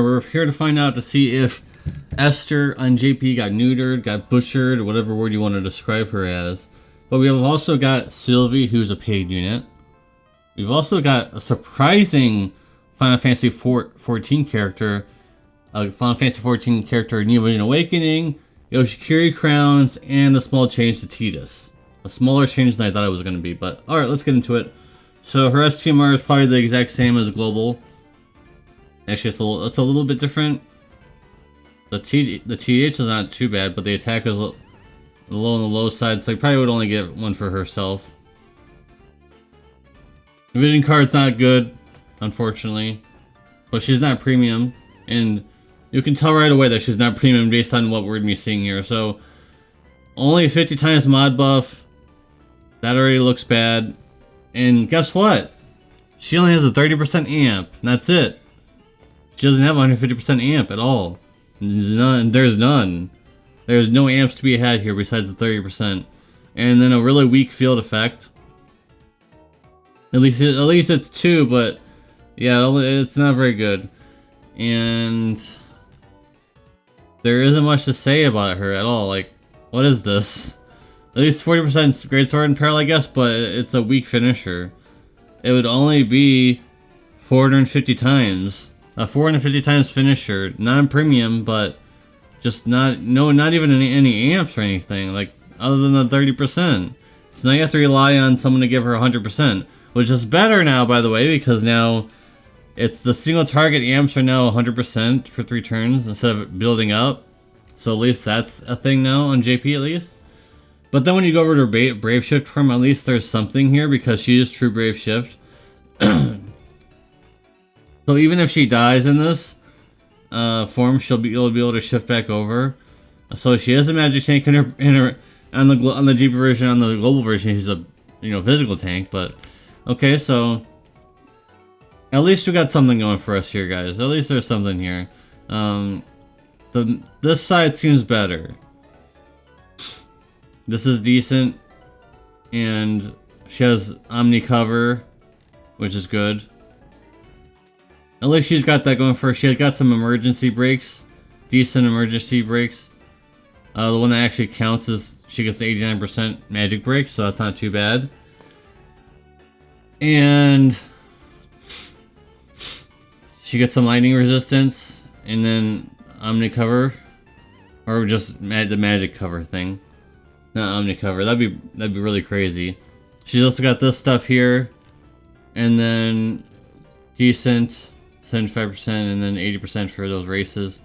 we're here to find out to see if Esther on JP got neutered, got butchered, or whatever word you want to describe her as. But we have also got Sylvie, who's a paid unit. We've also got a surprising Final Fantasy 14 character, Final Fantasy 14 character, New Awakening, Yoshikiri Crowns, and a small change to Tidus. A smaller change than I thought it was going to be, but alright, let's get into it. So her STMR is probably the exact same as Global. Actually, it's a little bit different. The TH is not too bad, but the attack is low on the low side, so you probably would only get one for herself. The vision card's not good, unfortunately. But she's not premium, and you can tell right away that she's not premium based on what we're going to be seeing here. So, only 50 times mod buff. That already looks bad. And guess what? She only has a 30% amp, and that's it. She doesn't have 150% amp at all. There's none. There's no amps to be had here besides the 30%. And then a really weak field effect. At least it's 2, but yeah, it's not very good. And there isn't much to say about her at all. Like, what is this? At least 40% Greatsword and Peril, I guess, but it's a weak finisher. It would only be 450 times. A 450 times finisher, non-premium, but just not even any amps or anything, like, other than the 30%. So now you have to rely on someone to give her 100%, which is better now, by the way, because now it's the single target amps are now 100% for 3 turns instead of building up. So at least that's a thing now on JP at least. But then when you go over to her Brave Shift form, at least there's something here because she is true Brave Shift. So even if she dies in this form, you'll be able to shift back over. So she is a magic tank on the JP version. On the global version, she's a physical tank. But okay, so at least we got something going for us here, guys. At least there's something here. This side seems better. This is decent, and she has Omni cover, which is good. At least she's got that going for her. She got some emergency brakes. Decent emergency brakes. The one that actually counts is she gets the 89% magic break, so that's not too bad. And she gets some lightning resistance, and then Omni cover, or just the magic cover thing. Not Omni cover. That'd be really crazy. She's also got this stuff here, and then decent 75%, and then 80% for those races.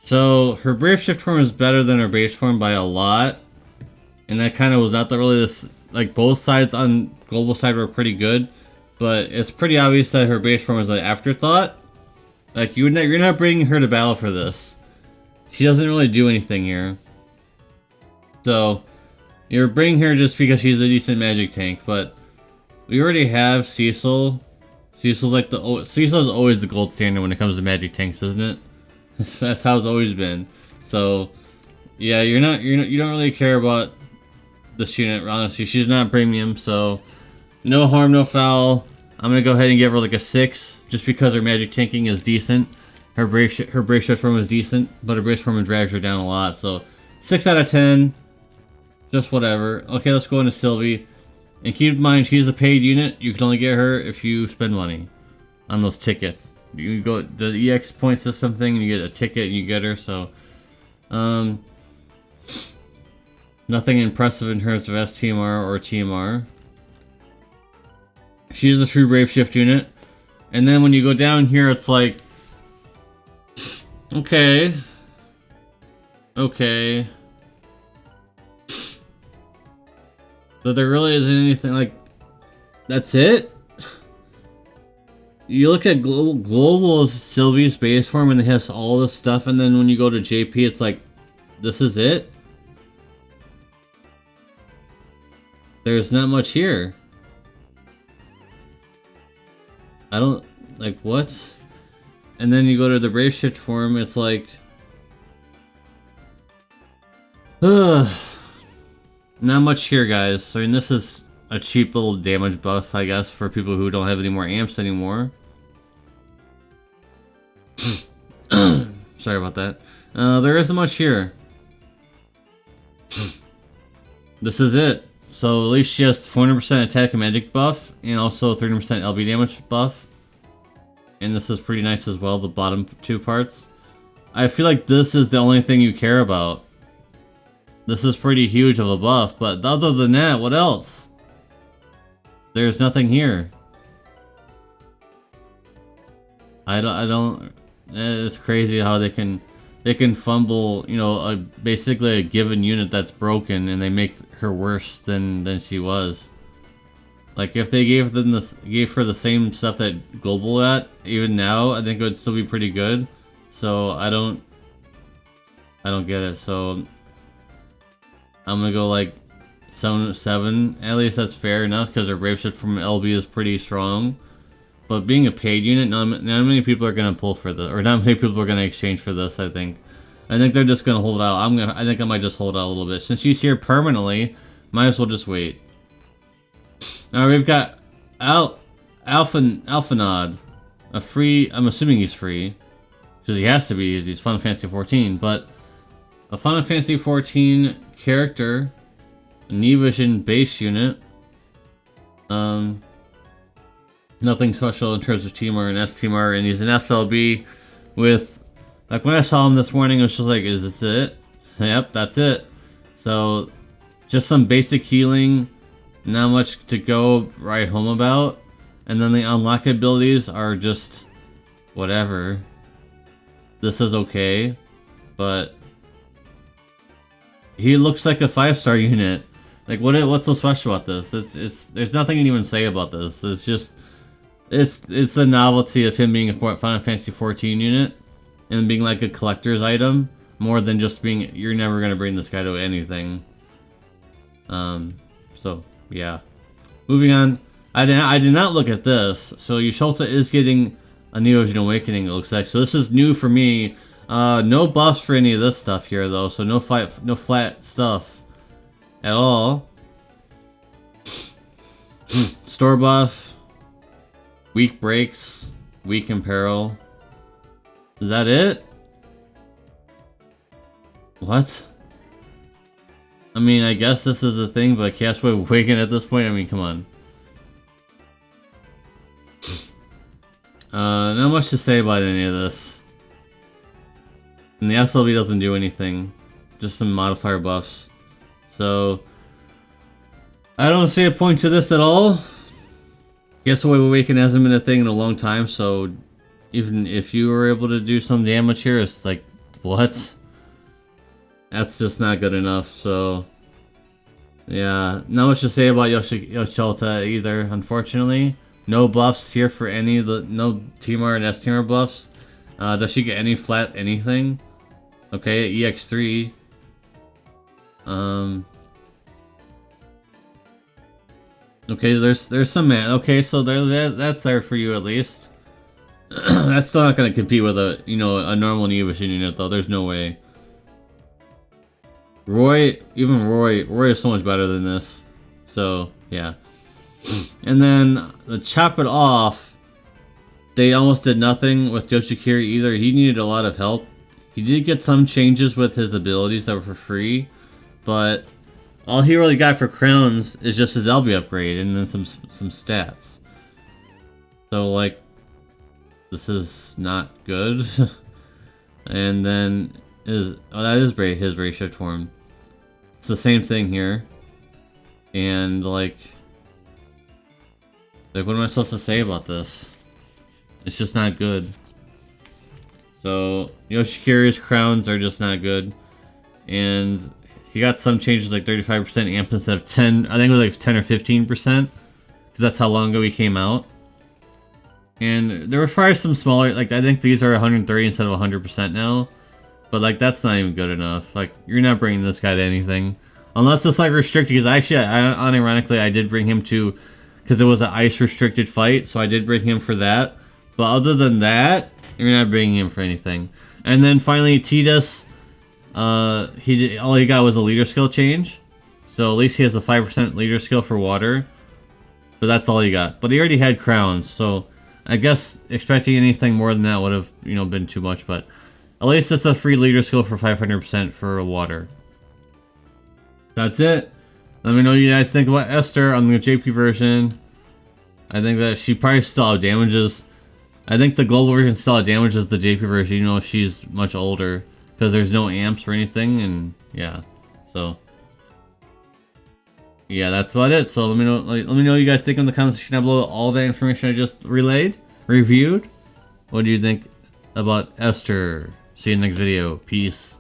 So her Brave Shift form is better than her base form by a lot, and that kind of was not really this. Like, both sides on global side were pretty good, but it's pretty obvious that her base form was an afterthought. Like, you're not bringing her to battle for this. She doesn't really do anything here. So you're bringing her just because she's a decent magic tank, but we already have Cecil. Cecil's always the gold standard when it comes to magic tanks, isn't it? That's how it's always been. So yeah, you don't really care about this unit, honestly. She's not premium, so no harm, no foul. I'm gonna go ahead and give her like a 6, just because her magic tanking is decent. Her brave shift form is decent, but her brave form drags her down a lot. So 6 out of 10, just whatever. Okay, let's go into Sylvie. And keep in mind, she's a paid unit. You can only get her if you spend money on those tickets. You go to the EX point system thing, and you get a ticket, and you get her. So, nothing impressive in terms of STMR or TMR. She is a true Brave Shift unit. And then when you go down here, it's like, okay. So there really isn't anything, like, that's it? You look at Global's Sylvie's base form and it has all this stuff, and then when you go to JP, it's like, this is it? There's not much here. I don't, like, what? And then you go to the Brave Shift form, it's like, not much here, guys. I mean, this is a cheap little damage buff, I guess, for people who don't have any more amps anymore. Sorry about that. There isn't much here. This is it. So at least she has 400% attack and magic buff, and also 30% LB damage buff. And this is pretty nice as well, the bottom two parts. I feel like this is the only thing you care about. This is pretty huge of a buff, but other than that, what else? There's nothing here. I don't. It's crazy how they can fumble, you know, basically a given unit that's broken, and they make her worse than she was. Like if they gave her the same stuff that Global at, even now, I think it would still be pretty good. So I don't get it. So I'm gonna go like 7. At least that's fair enough because her brave shift from LB is pretty strong. But being a paid unit, not many people are gonna pull for this, or not many people are gonna exchange for this. I think they're just gonna hold out. I think I might just hold out a little bit since she's here permanently. Might as well just wait. Now we've got Alphanod, a free. I'm assuming he's free because he has to be. He's Final Fantasy 14, but a Final Fantasy 14 character, a Nevision base unit. Nothing special in terms of TMR and STMR, and he's an SLB with, like when I saw him this morning, it was just like, is this it? Yep, that's it. So, just some basic healing, not much to go right home about, and then the unlock abilities are just whatever. This is okay, but he looks like a 5-star unit. Like what's so special about this? It's there's nothing to even say about this. It's just it's the novelty of him being a Final Fantasy 14 unit and being like a collector's item more than just being, you're never gonna bring this guy to anything. So yeah. Moving on. I did not look at this. So Yoshalta is getting a Neogen Awakening, it looks like. So this is new for me. No buffs for any of this stuff here though, so no flat stuff at all. Store buff. Weak breaks, weak in peril. Is that it? What? I mean, I guess this is a thing, but Castaway Awaken at this point, I mean, come on. Not much to say about any of this. And the SLB doesn't do anything. Just some modifier buffs. So, I don't see a point to this at all. Castaway Awaken hasn't been a thing in a long time, so even if you were able to do some damage here, it's like, what? That's just not good enough, so... Yeah, not much to say about Yoshalta either, unfortunately. No buffs here for any of the... No TMR and STMR buffs. Does she get any flat anything? Okay, EX3. Okay, there's some man. Okay, so that's there for you at least. That's still not gonna compete with a a normal Nevision unit though. There's no way. Roy is so much better than this. So yeah. And then to chop it off, they almost did nothing with Yoshikiri either. He needed a lot of help. He did get some changes with his abilities that were for free, but all he really got for crowns is just his LB upgrade and then some stats. So like, this is not good. And then that is his brave shift form. It's the same thing here. And like what am I supposed to say about this? It's just not good. So Yoshikiri's crowns are just not good. And he got some changes like 35% amp instead of 10. I think it was like 10 or 15%. Because that's how long ago he came out. And there were probably some smaller, like I think these are 130 instead of 100% now. But like that's not even good enough. Like you're not bringing this guy to anything. Unless it's like restricted, because actually, unironically, I did bring him to, because it was an ice restricted fight. So I did bring him for that. But other than that, you're not bringing him for anything. And then finally, Tidus. All he got was a leader skill change, so at least he has a 5% leader skill for water, but that's all he got. But he already had crowns, so I guess expecting anything more than that would have, you know, been too much, but at least it's a free leader skill for 500% for water. That's it. Let me know what you guys think about Esther on the JP version. I think that she probably still outdamages. I think the global version still outdamages the JP version, you know, she's much older. Because there's no amps or anything, and yeah. So yeah, that's about it. So let me know what you guys think in the comment section down below. All that information I just reviewed. What do you think about Esther? See you in the next video. Peace.